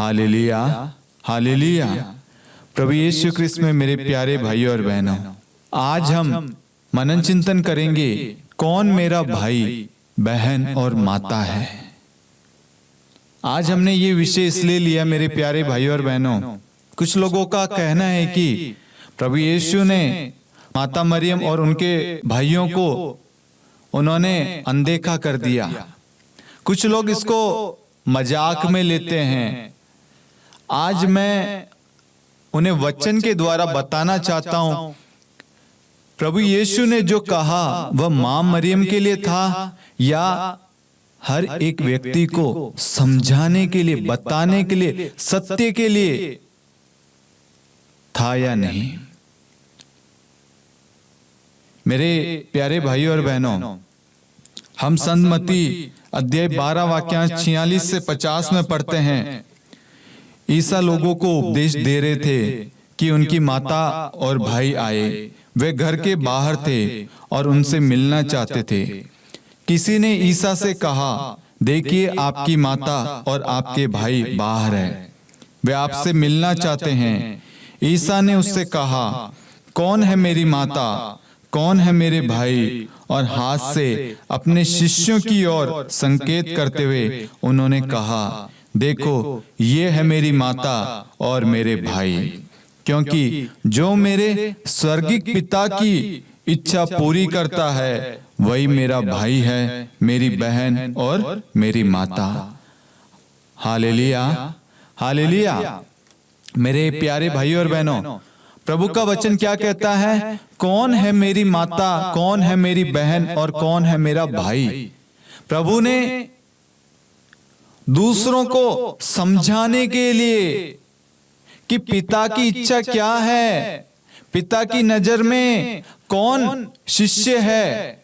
Hallelujah, hallelujah. प्रभु यीशु क्रिस्त में मेरे प्यारे भाइयों और बहनों, आज हम मनन चिंतन करेंगे कौन मेरा भाई, बहन और माता है। आज हमने ये विषय इसलिए लिया मेरे प्यारे भाइयों और बहनों, कुछ लोगों का कहना है कि प्रभु यीशु ने माता मरियम और उनके भाइयों को उन्होंने अनदेखा कर दिया। कुछ लोग इसको मजाक में लेते हैं। आज मैं उन्हें वचन के द्वारा बताना चाहता हूं, प्रभु यीशु ने जो कहा वह मां मरियम के लिए था या हर एक व्यक्ति को समझाने के लिए, बताने के लिए, सत्य के लिए था या नहीं। मेरे प्यारे भाइयों और बहनों, हम संत मत्ती अध्याय 12 वाक्यांश 46 से 50 में पढ़ते हैं, ईसा लोगों को उपदेश दे रहे थे कि उनकी माता और भाई आए। वे घर के बाहर थे और उनसे मिलना चाहते थे। किसी ने ईसा से कहा, देखिए आपकी माता और आपके भाई बाहर है, वे आपसे मिलना चाहते हैं। ईसा ने उससे कहा, कौन है मेरी माता, कौन है मेरे भाई? और हाथ से अपने शिष्यों की ओर संकेत करते हुए उन्होंने कहा, देखो ये है मेरी माता और मेरे भाई। क्योंकि जो मेरे स्वर्गिक पिता की इच्छा पूरी करता है वही मेरा भाई है, मेरी बहन और मेरी माता। Hallelujah, hallelujah. मेरे प्यारे भाइयों और बहनों, प्रभु का वचन क्या कहता है? कौन है मेरी माता, कौन है मेरी बहन और कौन है मेरा भाई? प्रभु ने दूसरों को समझाने के लिए कि पिता की इच्छा क्या है, पिता की नजर में कौन शिष्य है,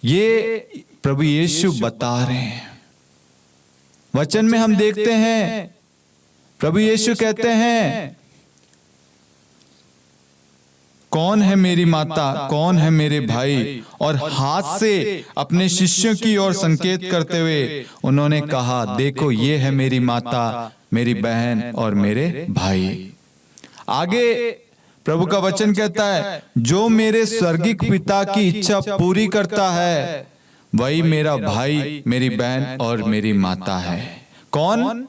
ये प्रभु यीशु बता रहे हैं। वचन में हम देखते हैं प्रभु यीशु कहते हैं, कौन है मेरी माता, कौन है मेरे भाई? और हाथ से अपने शिष्यों की ओर संकेत करते हुए उन्होंने कहा, देखो ये है मेरी माता, मेरी बहन और मेरे भाई। आगे प्रभु का वचन कहता है, जो मेरे स्वर्गिक पिता की इच्छा पूरी करता है वही मेरा भाई, मेरी बहन और मेरी माता है। कौन?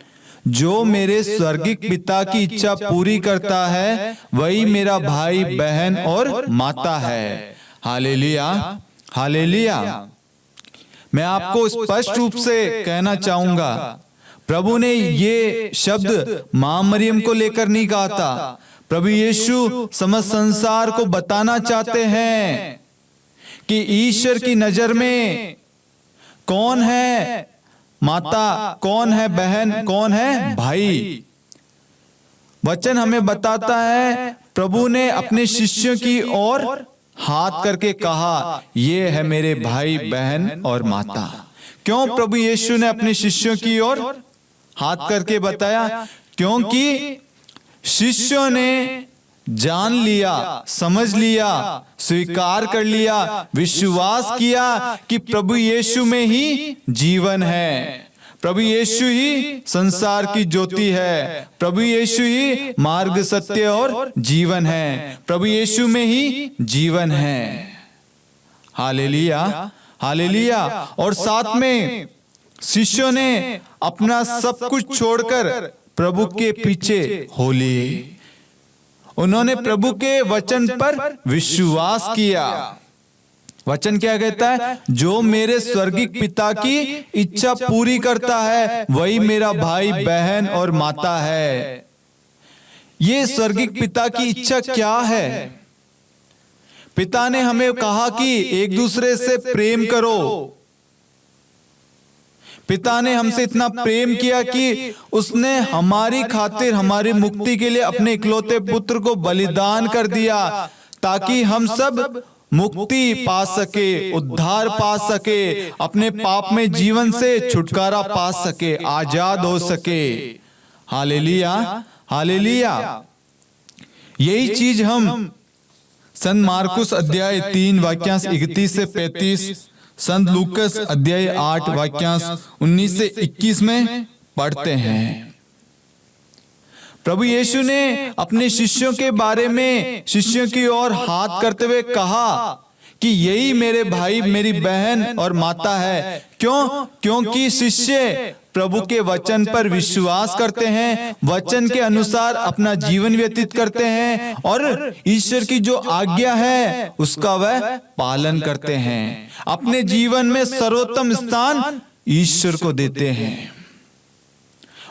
जो मेरे स्वर्गिक पिता की इच्छा पूरी करता है वही मेरा भाई, बहन और माता है। Hallelujah, hallelujah. मैं आपको स्पष्ट रूप से कहना चाहूंगा, प्रभु ने ये शब्द मां मरियम को लेकर नहीं कहा था। प्रभु यीशु समस्त संसार को बताना चाहते हैं कि ईश्वर की नजर में कौन है माता, कौन है बहन, कौन है भाई। वचन हमें बताता है, प्रभु ने अपने शिष्यों की ओर हाथ करके कहा, ये है मेरे भाई, बहन और माता। क्यों प्रभु यीशु ने अपने शिष्यों की ओर हाथ करके बताया? क्योंकि शिष्यों ने जान लिया, समझ लिया, स्वीकार कर लिया, विश्वास किया कि प्रभु यीशु में ही जीवन है, प्रभु यीशु ही संसार की ज्योति है, प्रभु यीशु ही मार्ग, सत्य और जीवन है, प्रभु यीशु में ही जीवन है। Hallelujah, hallelujah. और साथ में शिष्यों ने अपना सब कुछ छोड़कर प्रभु के पीछे हो लिए। उन्होंने प्रभु के वचन पर विश्वास किया। वचन क्या कहता है? जो मेरे स्वर्गिक पिता की इच्छा पूरी करता है वही मेरा भाई, बहन और माता है। ये स्वर्गिक पिता की इच्छा क्या है? पिता ने हमें कहा कि एक दूसरे से प्रेम करो। पिता ने हमसे इतना प्रेम किया कि उसने हमारी खातिर, हमारी मुक्ति के लिए अपने इकलौते पुत्र को बलिदान कर दिया, ताकि हम सब मुक्ति पा सके, उद्धार पा सके, अपने पाप में जीवन से छुटकारा पा सके, आजाद हो सके। Hallelujah, hallelujah. यही चीज हम संत मार्कुस अध्याय 3 वाक्यांश 31 से 35, संत लूकस अध्याय 8 वाक्यांश 19 से 21 में पढ़ते हैं। प्रभु यीशु ने अपने शिष्यों के बारे में शिष्यों की ओर हाथ करते हुए कहा कि यही मेरे भाई, मेरी बहन और माता है। क्यों? क्योंकि शिष्य प्रभु के वचन पर विश्वास करते हैं, वचन के अनुसार अपना जीवन व्यतीत करते हैं और ईश्वर की जो आज्ञा है उसका वह पालन करते हैं। अपने जीवन में सर्वोत्तम स्थान ईश्वर को देते हैं।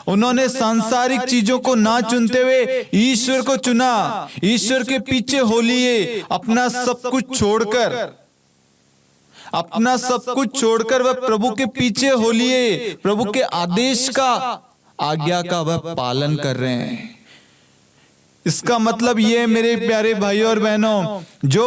उन्होंने सांसारिक चीजों को ना चुनते हुए ईश्वर को चुना। ईश्वर के पीछे हो लिए, अपना सब कुछ छोड़कर वह प्रभु के पीछे हो लिए, प्रभु के आदेश का, आज्ञा का वह पालन कर रहे हैं। इसका मतलब ये मेरे प्यारे भाइयों और बहनों, जो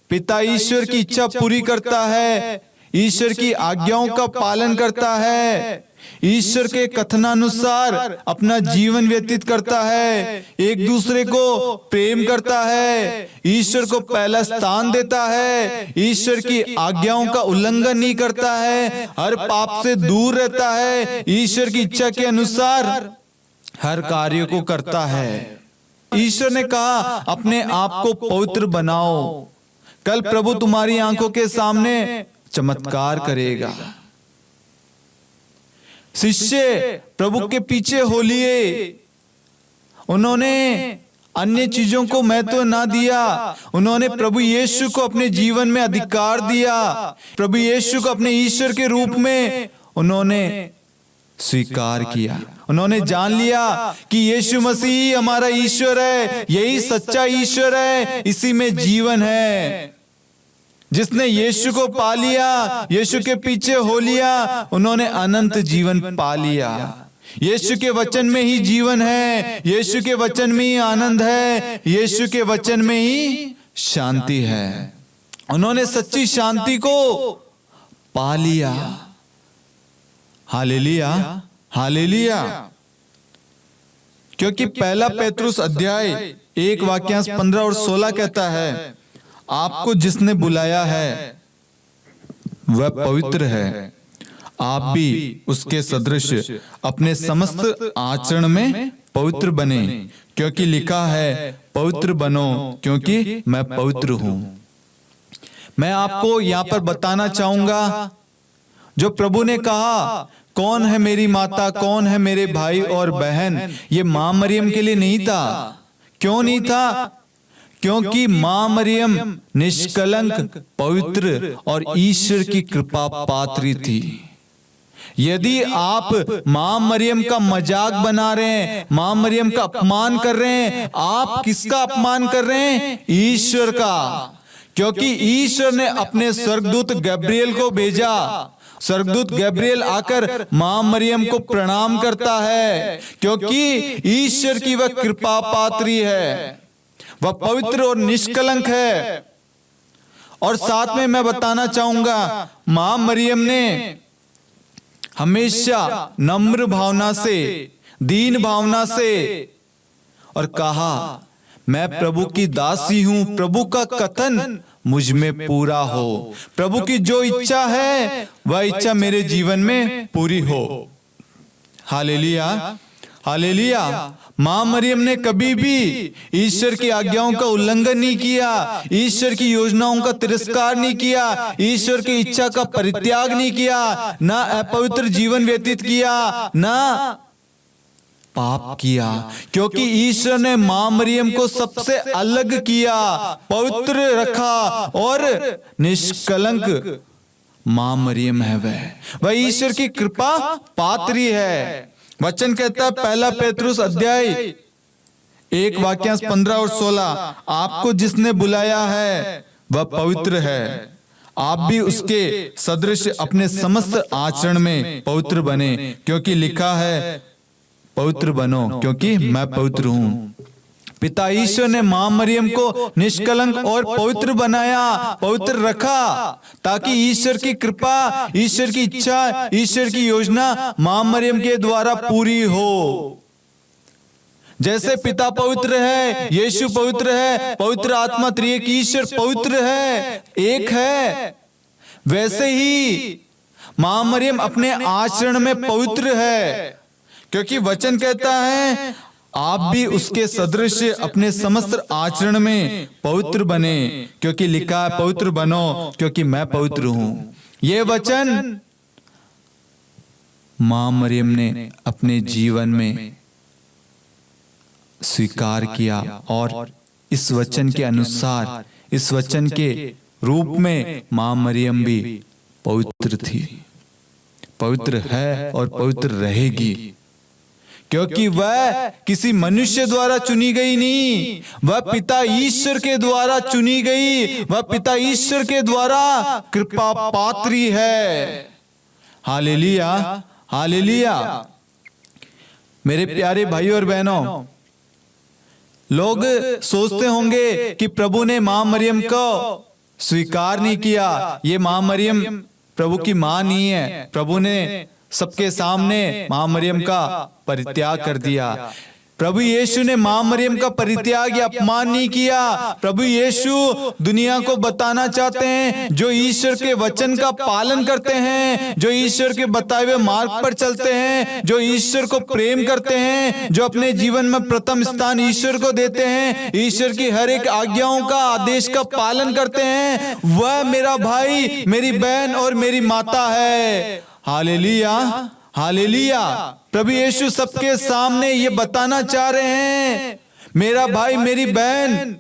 पिता ईश्वर की इच्छा पूरी करता है, ईश्वर की आज्ञाओं का पालन करता है, ईश्वर के कथनानुसार अपना जीवन व्यतीत करता है, एक दूसरे को प्रेम करता है, ईश्वर को पहला स्थान देता है, ईश्वर की आज्ञाओं का उल्लंघन नहीं करता है, हर पाप से दूर रहता है, ईश्वर की इच्छा के अनुसार हर कार्य को करता है। ईश्वर ने कहा अपने आप को पवित्र बनाओ, कल प्रभु तुम्हारी आंखों के सामने चमत्कार करेगा। शिष्य प्रभु के पीछे हो लिए, उन्होंने अन्य चीजों को महत्व ना दिया, उन्होंने प्रभु यीशु को अपने जीवन में अधिकार दिया, प्रभु यीशु को अपने ईश्वर के रूप में उन्होंने स्वीकार किया। उन्होंने जान लिया कि यीशु मसीह हमारा ईश्वर है, यही सच्चा ईश्वर है, इसी में जीवन है। जिसने यीशु को पा लिया, यीशु के पीछे हो लिया, उन्होंने अनंत जीवन पा लिया। यीशु के वचन में ही जीवन है, यीशु के वचन में ही आनंद है, यीशु के वचन में ही शांति है। उन्होंने सच्ची शांति को पा लिया। Hallelujah, hallelujah. क्योंकि पहला पेतरुस अध्याय 1 वाक्यांश 15 और 16 कहता है, आपको जिसने बुलाया है वह पवित्र है, आप भी उसके सदृश अपने समस्त आचरण में पवित्र बने, क्योंकि लिखा है पवित्र बनो क्योंकि मैं पवित्र हूं। मैं आपको यहां पर बताना चाहूंगा, जो प्रभु ने कहा कौन है मेरी माता, कौन है मेरे भाई और बहन, ये मां मरियम के लिए नहीं था। क्यों नहीं था? क्योंकि मां मरियम निष्कलंक, पवित्र और ईश्वर की कृपा पात्री थी। यदि आप मां मरियम का मजाक बना रहे हैं, मां मरियम का अपमान कर रहे हैं, आप किसका अपमान कर रहे हैं? ईश्वर का। क्योंकि ईश्वर ने अपने स्वर्गदूत गैब्रियल को भेजा। स्वर्गदूत गैब्रियल आकर मां मरियम को प्रणाम करता है, क्योंकि ईश्वर की वह कृपा पात्री है, वह पवित्र और निष्कलंक है। और साथ में मैं बताना चाहूंगा, मां मरियम ने हमेशा नम्र भावना से, दीन भावना से और कहा मैं प्रभु की दासी हूं, प्रभु का कथन मुझ में पूरा हो, प्रभु की जो इच्छा है वह इच्छा मेरे जीवन में पूरी हो। Hallelujah, hallelujah. मां मरियम ने कभी भी ईश्वर की आज्ञाओं का उल्लंघन नहीं किया, ईश्वर की योजनाओं का तिरस्कार नहीं किया, ईश्वर की इच्छा का परित्याग नहीं किया, ना अपवित्र जीवन व्यतीत किया, ना पाप किया। क्योंकि ईश्वर ने मां मरियम को सबसे अलग किया, पवित्र रखा और निष्कलंक मां मरियम है वह ईश्वर की कृपा पात्री है। वचन कहता है पहला पेतरुस अध्याय 1 वाक्यांश 15 और 16, आपको जिसने बुलाया है वह पवित्र है, आप भी उसके सदृश अपने समस्त आचरण में पवित्र बने, क्योंकि लिखा है पवित्र बनो क्योंकि मैं पवित्र हूं। पिता ईश्वर ने मां मरियम को निष्कलंक और पवित्र बनाया, पवित्र रखा, ताकि ईश्वर की कृपा, ईश्वर की इच्छा, ईश्वर की योजना मां मरियम के द्वारा पूरी हो। जैसे पिता पवित्र है, यीशु पवित्र है, पवित्र आत्मा त्रिएक ईश्वर पवित्र है, एक है, वैसे ही मां मरियम अपने आचरण में पवित्र है। क्योंकि वचन कहता है आप भी उसके सदृश अपने समस्त आचरण में पवित्र बने, क्योंकि लिखा है पवित्र बनो क्योंकि मैं पवित्र हूं। ये वचन मां मरियम ने अपने जीवन में स्वीकार किया और इस वचन के अनुसार, इस वचन के रूप में मां मरियम भी पवित्र थी, पवित्र है और पवित्र रहेगी, क्योंकि वह किसी मनुष्य द्वारा चुनी गई नहीं, वह पिता ईश्वर के द्वारा चुनी गई, वह पिता ईश्वर के द्वारा कृपा पात्री है। Hallelujah, hallelujah. मेरे प्यारे भाइयों और बहनों, लोग सोचते होंगे कि प्रभु ने मां मरियम को स्वीकार नहीं किया, ये मां मरियम प्रभु की मां नहीं है। प्रभु ने सबके सामने मां मरियम का परित्याग कर दिया। प्रभु यीशु ने मां मरियम का परित्याग या अपमान नहीं किया। प्रभु यीशु दुनिया को बताना चाहते हैं, जो ईश्वर के वचन का पालन करते हैं, जो ईश्वर के बताए हुए मार्ग पर चलते हैं, जो ईश्वर को प्रेम करते हैं, जो अपने जीवन में प्रथम स्थान ईश्वर को देते हैं, ईश्वर की हर एक आज्ञाओं का, आदेश का पालन करते हैं, वह मेरा भाई, मेरी बहन और मेरी माता है। Hallelujah, hallelujah. प्रभु यीशु सबके सामने ये बताना चाह रहे हैं, मेरा भाई, मेरी बहन,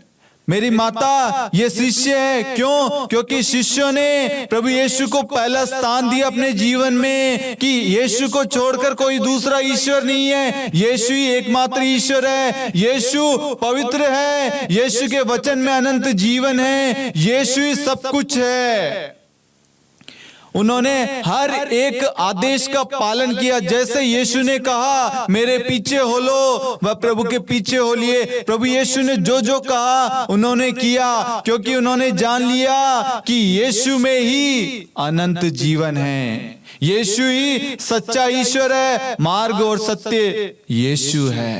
मेरी माता, ये शिष्य है। क्यों? क्योंकि शिष्यों ने प्रभु यीशु को पहला स्थान दिया अपने जीवन में, कि यीशु को छोड़कर कोई दूसरा ईश्वर नहीं है, यीशु ही एकमात्र ईश्वर है, यीशु पवित्र है, यीशु के वचन में अनंत जीवन है, यीशु ही सब कुछ है। उन्होंने हर एक आदेश का पालन किया। जैसे यीशु ने कहा मेरे पीछे हो लो, वह प्रभु के पीछे हो लिए। प्रभु यीशु ने जो जो कहा उन्होंने किया, क्योंकि उन्होंने जान लिया कि यीशु में ही अनंत जीवन है, यीशु ही सच्चा ईश्वर है, मार्ग और सत्य यीशु है।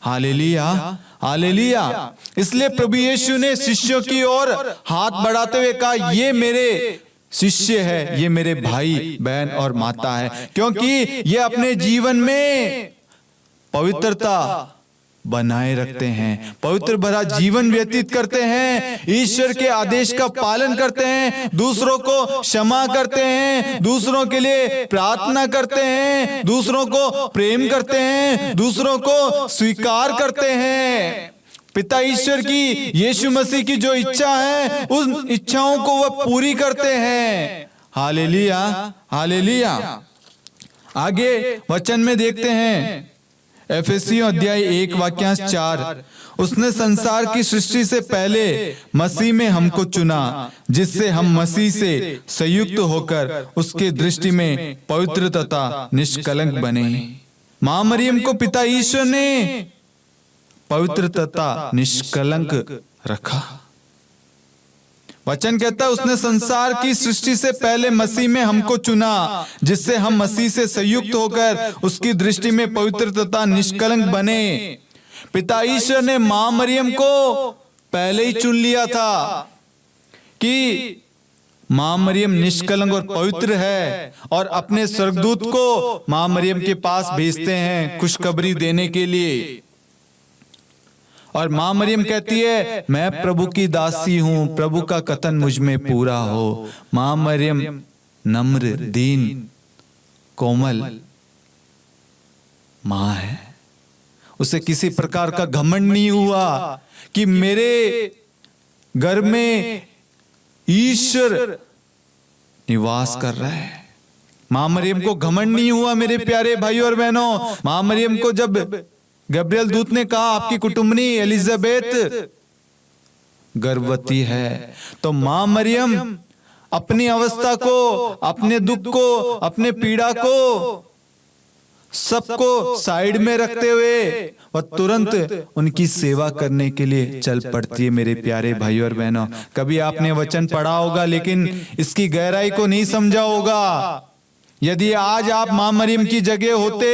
Hallelujah, hallelujah. इसलिए प्रभु यीशु ने शिष्यों की ओर हाथ बढ़ाते हुए कहा, ये मेरे शिष्य है, ये मेरे भाई बहन और माता है, क्योंकि ये अपने जीवन में पवित्रता बनाए रखते हैं, पवित्र भरा जीवन व्यतीत करते हैं, ईश्वर के आदेश का पालन करते हैं, दूसरों को क्षमा करते हैं, दूसरों के लिए प्रार्थना करते हैं, दूसरों को प्रेम करते हैं, दूसरों को स्वीकार करते हैं। पिता ईश्वर की, यीशु मसीह की जो इच्छा है, उन इच्छाओं को वह पूरी करते हैं। Hallelujah, hallelujah. आगे वचन में देखते हैं, एफेसियों अध्याय 1 वाक्यांश 4, उसने संसार की सृष्टि से पहले मसीह में हमको चुना, जिससे हम मसीह से संयुक्त होकर उसके दृष्टि में पवित्र तथा निष्कलंक बने। मां मरियम को पिता ईश्वर ने पवित्र तथा निष्कलंक रखा। वचन कहता है उसने संसार की सृष्टि से पहले मसीह में हमको चुना, जिससे हम मसीह से संयुक्त होकर उसकी दृष्टि में पवित्र तथा निष्कलंक बने। पिता ईश्वर ने मां मरियम को पहले ही चुन लिया था कि मां मरियम निष्कलंक और पवित्र है, और अपने स्वर्गदूत को मां मरियम के पास भेजते हैं खुशखबरी देने के लिए। और मां मरियम कहती है, मैं प्रभु की दासी हूं, प्रभु का कथन मुझ में पूरा हो। मां मरियम नम्र, दीन, कोमल मां है। उसे किसी प्रकार का घमंड नहीं हुआ कि मेरे घर में ईश्वर निवास कर रहा है। मां मरियम को घमंड नहीं हुआ। मेरे प्यारे भाइयों और बहनों, मां मरियम को जब गब्रियल दूत ने कहा आपकी कुटुंबनी एलिजाबेथ गर्भवती है, तो मां मरियम अपनी अवस्था को, अपने दुख को, अपने पीड़ा को सबको साइड में रखते हुए वह तुरंत उनकी सेवा करने के लिए चल पड़ती है। मेरे प्यारे भाइयों और बहनों, कभी आपने वचन पढ़ा होगा लेकिन इसकी गहराई को नहीं समझा होगा। यदि आज आप मां मरियम की जगह होते,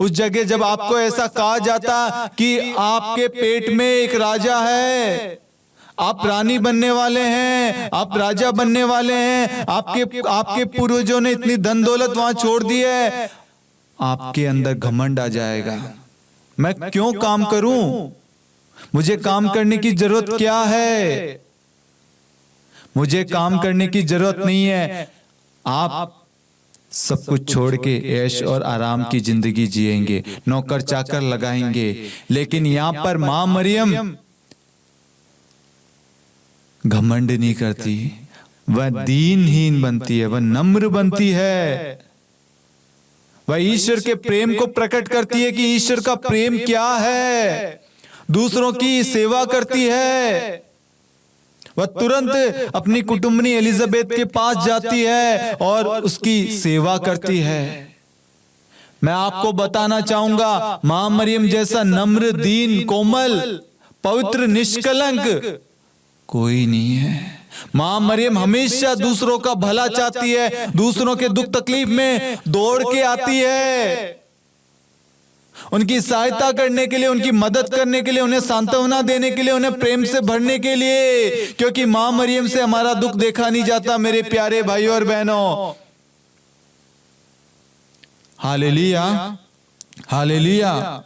उस जगह जब आपको ऐसा कहा जाता कि आपके पेट में एक राजा है, आप रानी बनने वाले हैं, आप राजा बनने वाले हैं, आपके पूर्वजों ने इतनी धन दौलत वहां छोड़ दी है, आपके अंदर घमंड आ जाएगा। मैं क्यों काम करूं? मुझे काम करने की जरूरत क्या है? मुझे काम करने की जरूरत नहीं है। आप सब कुछ छोड़ के ऐश और आराम की जिंदगी जिएंगे, नौकर चाकर लगाएंगे। लेकिन यहां पर मां मरियम घमंड नहीं करती, वह दीनहीन बनती है, वह नम्र बनती है। वह ईश्वर के प्रेम को प्रकट करती है कि ईश्वर का प्रेम क्या है। दूसरों की सेवा करती है। वह तुरंत अपनी कुटुंबनी एलिजाबेथ के पास जाती है और उसकी सेवा करती है। मैं आपको बताना चाहूंगा, मां मरियम जैसा नम्र, दीन, कोमल, पवित्र, निष्कलंक कोई नहीं है। मां मरियम हमेशा दूसरों का भला चाहती है, दूसरों के दुख तकलीफ में दौड़ के आती है, उनकी सहायता करने के लिए, उनकी मदद करने के लिए, उन्हें सांत्वना देने के लिए, उन्हें प्रेम से भरने के लिए। क्योंकि मां मरियम से हमारा दुख देखा नहीं जाता मेरे प्यारे भाइयों और बहनों। Hallelujah, hallelujah.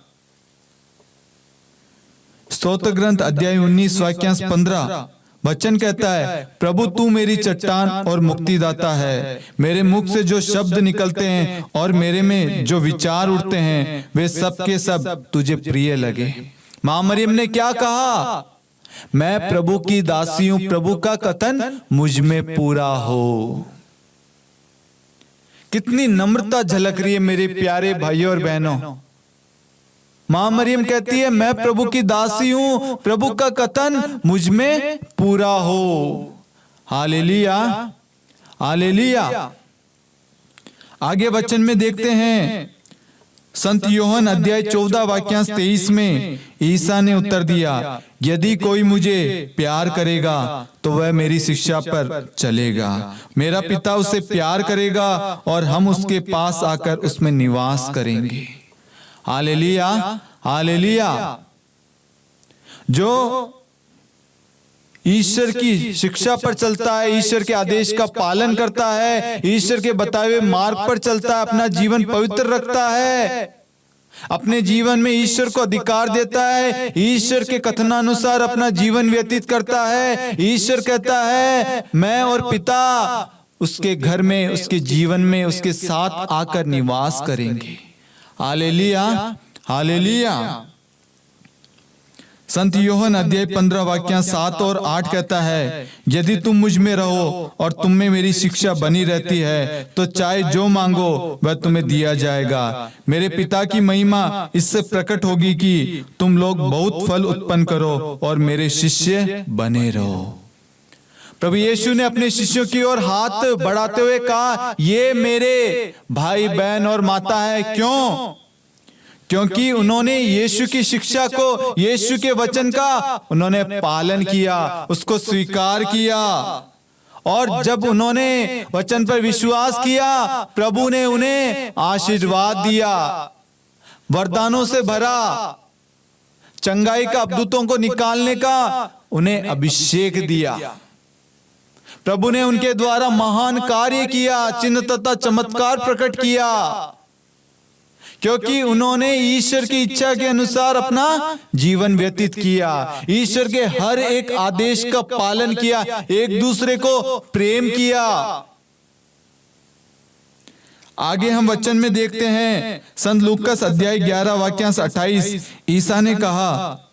स्तोत्र ग्रंथ अध्याय 19 वाक्यांश 15 वचन कहता है, प्रभु तू मेरी चट्टान और मुक्तिदाता है। मेरे मुख से जो शब्द निकलते हैं और मेरे में जो विचार उठते हैं वे सब के सब तुझे प्रिय लगे। मां मरियम ने क्या कहा? मैं प्रभु की दासी हूं, प्रभु का कथन मुझ में पूरा हो। कितनी नम्रता झलक रही है मेरे प्यारे भाइयों और बहनों। मां मरियम कहती है, मैं प्रभु की दासी हूं, प्रभु का कथन मुझ में पूरा हो। Hallelujah, hallelujah. आगे वचन में देखते हैं, संत यूहन्ना अध्याय 14 वाक्यांश 23 में ईसा ने उत्तर दिया, यदि कोई मुझे प्यार करेगा तो वह मेरी शिक्षा पर चलेगा। मेरा पिता उसे प्यार करेगा और हम उसके पास आकर उसमें निवास करेंगे। Hallelujah, hallelujah. जो ईश्वर की शिक्षा पर चलता है, ईश्वर के आदेश का पालन करता है, ईश्वर के बताए हुए मार्ग पर चलता है, अपना जीवन पवित्र रखता है, अपने जीवन में ईश्वर को अधिकार देता है, ईश्वर के कथनानुसार अपना जीवन व्यतीत करता है। ईश्वर कहता है, मैं और पिता उसके घर में, उसके जीवन में उसके साथ आकर निवास करेंगे। Hallelujah, hallelujah. संत यूहन्ना अध्याय 15 वाक्यांश 7 और 8 कहता है, यदि तुम मुझ में रहो और तुम में मेरी शिक्षा बनी रहती है तो चाहे जो मांगो वह तुम्हें दिया जाएगा। मेरे पिता की महिमा इससे प्रकट होगी कि तुम लोग बहुत फल उत्पन्न करो और मेरे शिष्य बने रहो। प्रभु यीशु ने अपने शिष्यों की ओर हाथ बढ़ाते हुए कहा, ये मेरे भाई बहन और माता है। क्यों? क्योंकि उन्होंने यीशु की शिक्षा को, यीशु के वचन का उन्होंने पालन किया, उसको स्वीकार किया। और जब उन्होंने वचन पर विश्वास किया, प्रभु ने उन्हें आशीर्वाद दिया, वरदानों से भरा, चंगाई का, अद्भुतों को निकालने का उन्हें अभिषेक दिया। प्रभु ने उनके द्वारा महान कार्य किया, चिन्ह तथा चमत्कार प्रकट किया, क्योंकि उन्होंने ईश्वर की इच्छा के अनुसार अपना जीवन व्यतीत किया, ईश्वर के हर एक आदेश का पालन किया, एक दूसरे को प्रेम किया। आगे हम वचन में देखते हैं, संत लूकास अध्याय 11 वाक्यांश 28, ईसा ने कहा,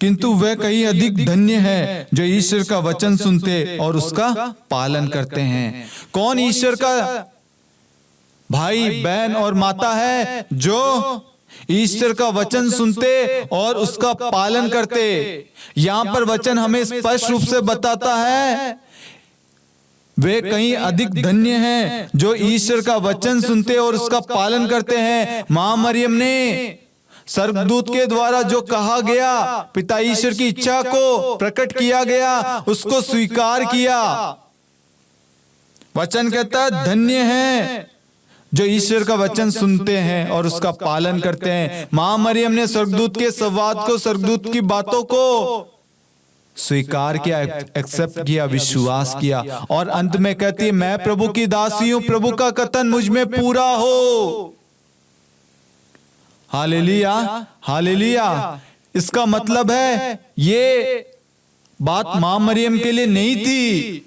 किंतु वह कहीं अधिक धन्य है जो ईश्वर का वचन सुनते और उसका पालन करते हैं। कौन ईश्वर का भाई बहन और माता है? जो ईश्वर का वचन सुनते और उसका पालन करते। यहां पर वचन हमें स्पष्ट रूप से बताता है, वे कहीं अधिक धन्य हैं जो ईश्वर का वचन सुनते और उसका पालन करते हैं। मां मरियम ने स्वर्गदूत के द्वारा जो कहा गया, पिता ईश्वर की इच्छा को प्रकट किया गया, उसको स्वीकार किया। वचन कहता है, धन्य है जो ईश्वर का वचन सुनते हैं और उसका पालन करते हैं। मां मरियम ने स्वर्गदूत के संवाद को, स्वर्गदूत की बातों को स्वीकार किया, एक्सेप्ट किया, विश्वास किया। और अंत में कहती है, मैं प्रभु की दासी हूं, प्रभु का कथन मुझ में पूरा हो। Hallelujah, hallelujah. इसका मतलब है ये बात मां मरियम के लिए नहीं थी,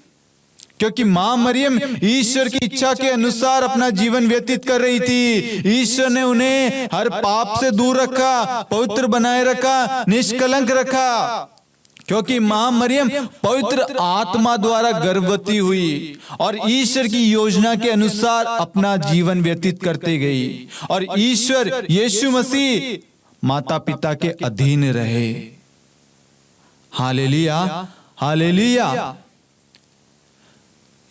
क्योंकि मां मरियम ईश्वर की इच्छा के अनुसार अपना जीवन व्यतीत कर रही थी। ईश्वर ने उन्हें हर पाप से दूर रखा, पवित्र बनाए रखा, निष्कलंक रखा, क्योंकि मां मरियम पवित्र आत्मा द्वारा गर्भवती हुई और ईश्वर की योजना के अनुसार अपना जीवन व्यतीत करते गई, और ईश्वर यीशु मसीह माता पिता के अधीन रहे। Hallelujah, hallelujah.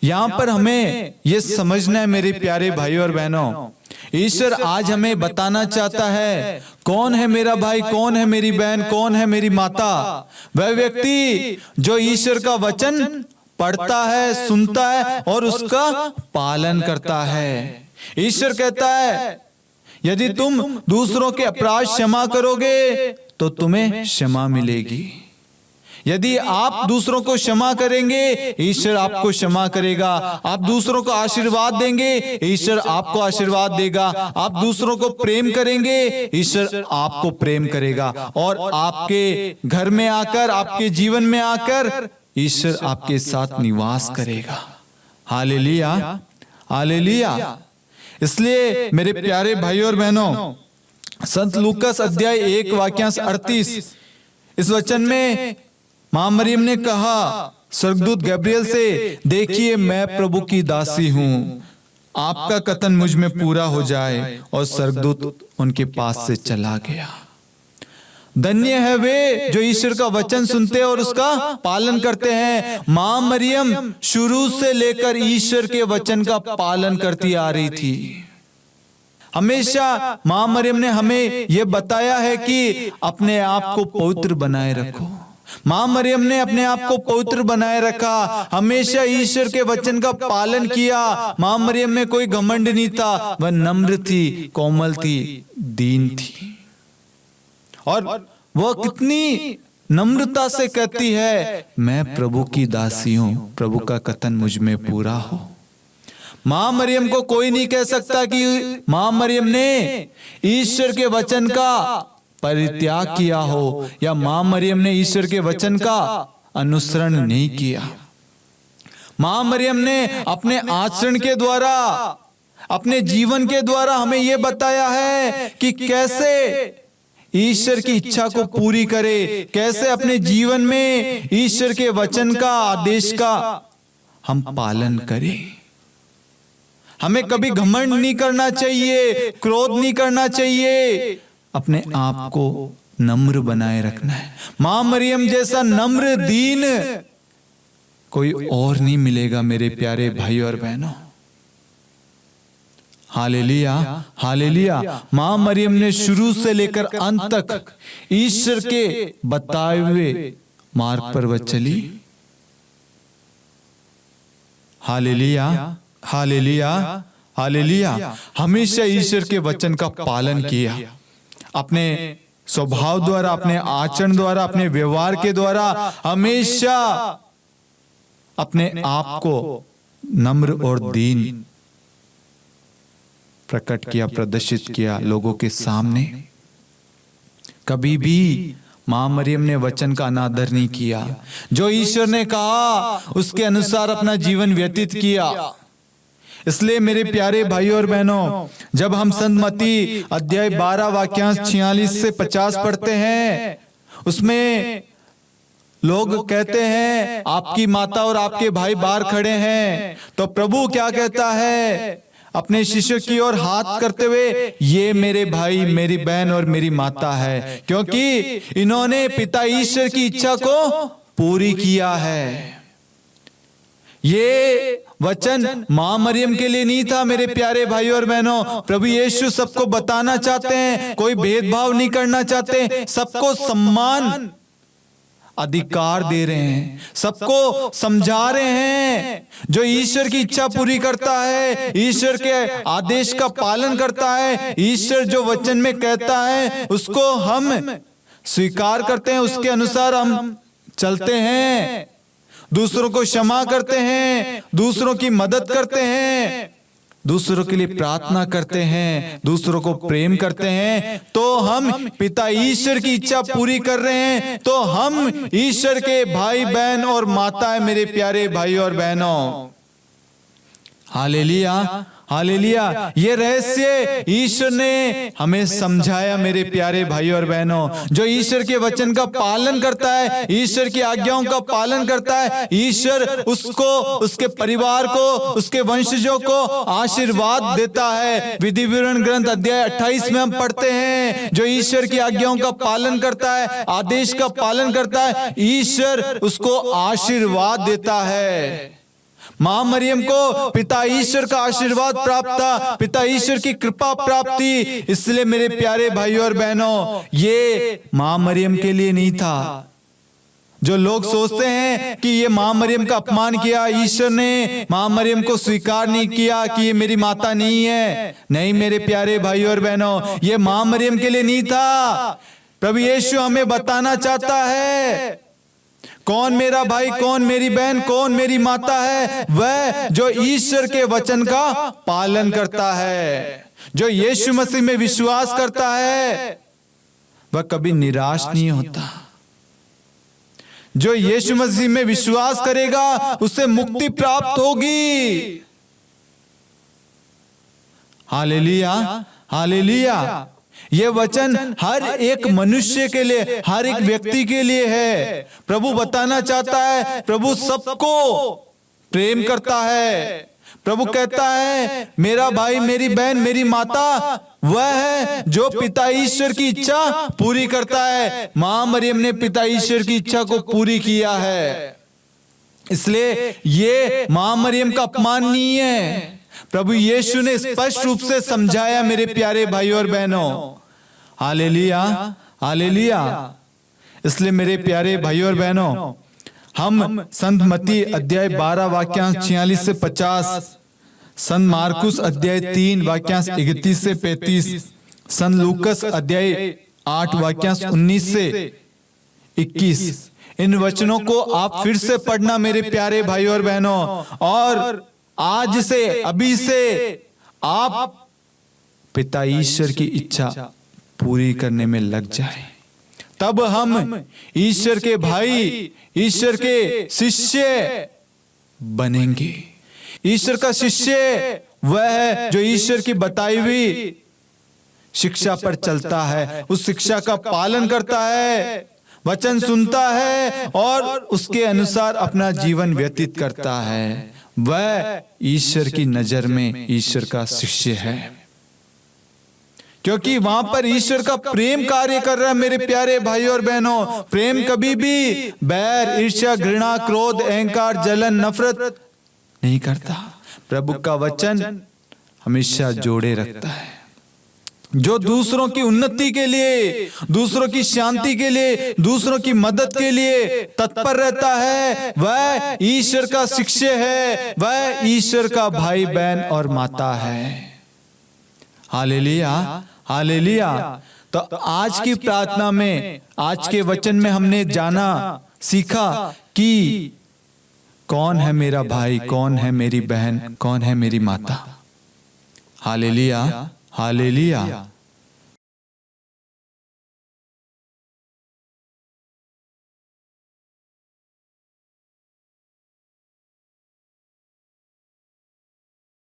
यहां पर हमें यह समझना है मेरे प्यारे भाइयों और बहनों, ईश्वर आज हमें बताना चाहता है कौन है मेरा भाई, कौन है मेरी बहन, कौन है मेरी माता। वह व्यक्ति जो ईश्वर का वचन पढ़ता है, सुनता है और उसका पालन करता है। ईश्वर कहता है यदि तुम दूसरों के अपराध क्षमा करोगे तो तुम्हें क्षमा मिलेगी। यदि आप दूसरों को क्षमा करेंगे, ईश्वर आपको क्षमा करेगा। आप दूसरों को आशीर्वाद देंगे, ईश्वर आपको आशीर्वाद देगा। आप दूसरों को प्रेम करेंगे, ईश्वर आपको प्रेम करेगा। और आपके घर में आकर, आपके जीवन में आकर ईश्वर आपके साथ निवास करेगा। Hallelujah, hallelujah. इसलिए मेरे प्यारे भाइयों और बहनों, संत लूकास अध्याय 1 वाक्यांश 38, इस वचन में मां मरियम ने कहा स्वर्गदूत गब्रियल से, देखिए मैं प्रभु की दासी हूं, आपका कथन मुझ में पूरा हो जाए। और स्वर्गदूत उनके पास से चला गया। धन्य है वे जो ईश्वर का वचन सुनते हैं और उसका पालन करते हैं। मां मरियम शुरू से लेकर ईश्वर के वचन का पालन करती आ रही थी। हमेशा मां मरियम ने हमें यह बताया है कि अपने आप को पवित्र बनाए रखो। मां मरियम ने अपने आप को पवित्र बनाए रखा, हमेशा ईश्वर के वचन का पालन किया। मां मरियम में कोई घमंड नहीं था, वह नम्र थी, कोमल थी, दीन थी। और वह कितनी नम्रता से कहती है, मैं प्रभु की दासी हूं, प्रभु का कथन मुझ में पूरा हो। मां मरियम को कोई नहीं कह सकता कि मां मरियम ने ईश्वर के वचन का परित्याग किया हो, या मां मरियम ने ईश्वर के वचन का अनुसरण नहीं किया। मां मरियम ने अपने आचरण के द्वारा, अपने जीवन के द्वारा हमें यह बताया है कि कैसे ईश्वर की इच्छा को पूरी करे, कैसे अपने जीवन में ईश्वर के वचन का, आदेश का हम पालन करें। हमें कभी घमंड नहीं करना चाहिए, क्रोध नहीं करना चाहिए, अपने आप को नम्र बनाए रखना है। मां मरियम जैसा नम्र, दीन कोई और नहीं मिलेगा मेरे प्यारे भाइयों और बहनों। Hallelujah, hallelujah. मां मरियम ने शुरू से लेकर अंत तक ईश्वर के बताए हुए मार्ग पर वह चली। Hallelujah, hallelujah, hallelujah. हमेशा ईश्वर के वचन का पालन किया, अपने स्वभाव द्वारा, अपने आचरण द्वारा, अपने व्यवहार के द्वारा हमेशा अपने आप को नम्र और दीन प्रकट किया, प्रदर्शित किया लोगों के सामने। कभी भी मां मरियम ने वचन का अनादर नहीं किया। जो ईश्वर ने कहा उसके अनुसार अपना जीवन व्यतीत किया। इसलिए मेरे प्यारे भाइयों और बहनों, जब हम संत मत्ती अध्याय 12 वाक्यांश 46 से 50 पढ़ते हैं, उसमें लोग कहते हैं आपकी माता और आपके भाई बाहर खड़े हैं। तो प्रभु क्या कहता है अपने शिष्यों की ओर हाथ करते हुए, ये मेरे भाई, मेरी बहन और मेरी माता है, क्योंकि इन्होंने पिता ईश्वर की इच्छा को पूरी किया है। ये वचन मां मरियम के लिए नहीं था मेरे प्यारे भाइयों और बहनों। प्रभु यीशु सबको बताना चाहते हैं, कोई भेदभाव नहीं करना चाहते, सबको सम्मान अधिकार दे रहे हैं, सबको समझा रहे हैं। जो ईश्वर की इच्छा पूरी करता है, ईश्वर के आदेश का पालन करता है, ईश्वर जो वचन में कहता है उसको हम स्वीकार करते हैं, उसके अनुसार हम चलते हैं, दूसरों को क्षमा करते हैं, दूसरों की मदद करते हैं, दूसरों के लिए प्रार्थना करते हैं, दूसरों को प्रेम करते हैं, तो हम पिता ईश्वर की इच्छा पूरी कर रहे हैं, तो हम ईश्वर के भाई बहन और माता है मेरे प्यारे भाई और बहनों। Hallelujah, hallelujah. ये रहस्य ईश्वर ने हमें समझाया मेरे प्यारे भाई और बहनों। जो ईश्वर के वचन का पालन करता है, ईश्वर की आज्ञाओं का पालन करता है, ईश्वर उसको, उसके परिवार को, उसके वंशजों को आशीर्वाद देता है। विधि विवरण ग्रंथ अध्याय 28 में हम पढ़ते हैं, जो ईश्वर की आज्ञाओं का पालन करता है, आदेश का पालन करता है, ईश्वर उसको आशीर्वाद देता है। मां मरियम को पिता ईश्वर का आशीर्वाद प्राप्त था, पिता ईश्वर की कृपा प्राप्त थी। इसलिए मेरे प्यारे भाइयों और बहनों, ये मां मरियम के लिए नहीं था। जो लोग सोचते हैं कि ये मां मरियम का अपमान किया, ईश्वर ने मां मरियम को स्वीकार नहीं किया कि ये मेरी माता नहीं है। नहीं मेरे प्यारे भाइयों और बहनों, ये मां मरियम के लिए नहीं था। प्रभु यीशु हमें बताना चाहता है कौन मेरा भाई, कौन मेरी बहन, कौन मेरी माता है। वह जो ईश्वर के वचन का पालन करता है, जो यीशु मसीह में विश्वास करता है, वह कभी निराश नहीं होता। जो यीशु मसीह में विश्वास करेगा उसे मुक्ति प्राप्त होगी। Hallelujah, hallelujah. ये वचन हर एक मनुष्य के लिए, हर एक व्यक्ति के लिए है। प्रभु बताना चाहता है, प्रभु सबको प्रेम करता है। प्रभु कहता है मेरा भाई, मेरी बहन, मेरी माता वह है जो पिता ईश्वर की इच्छा पूरी करता है। मां मरियम ने पिता ईश्वर की इच्छा को पूरी किया है, इसलिए ये मां मरियम का अपमान नहीं है। प्रभु यीशु ने स्पष्ट रूप से समझाया मेरे प्यारे भाइयों और बहनों। Hallelujah, hallelujah. इसलिए मेरे प्यारे भाइयों और बहनों, हम संत मत्ती अध्याय 12 वाक्यांश 46 से 50, संत मार्कुस अध्याय 3 वाक्यांश 31 से 35, संत लूकस अध्याय 8 वाक्यांश 19 से 21, इन वचनों को आप फिर से पढ़ना मेरे प्यारे भाइयों और बहनों, और आज से, अभी से आप पिता ईश्वर की इच्छा पूरी करने में लग जाए। तब हम ईश्वर के भाई, ईश्वर के शिष्य बनेंगे। ईश्वर का शिष्य वह है जो ईश्वर की बताई हुई शिक्षा पर चलता है, उस शिक्षा का पालन करता है, वचन सुनता है और उसके अनुसार अपना जीवन व्यतीत करता है। वह ईश्वर की नजर में ईश्वर का शिष्य है, क्योंकि वहां पर ईश्वर का प्रेम कार्य कर रहा है। मेरे प्यारे भाइयों और बहनों, प्रेम कभी भी बैर, ईर्ष्या, घृणा, क्रोध, अहंकार, जलन, नफरत नहीं करता। प्रभु का वचन हमेशा जोड़े रखता है। जो दूसरों की उन्नति के लिए, दूसरों की शांति के लिए, दूसरों की मदद के लिए तत्पर रहता है, वह ईश्वर का शिष्य है, वह ईश्वर का भाई बहन और माता है। Hallelujah, hallelujah. तो आज की प्रार्थना में, आज के वचन में हमने जाना, सीखा कि कौन है मेरा भाई, कौन है मेरी बहन, कौन है मेरी माता। Hallelujah, hallelujah.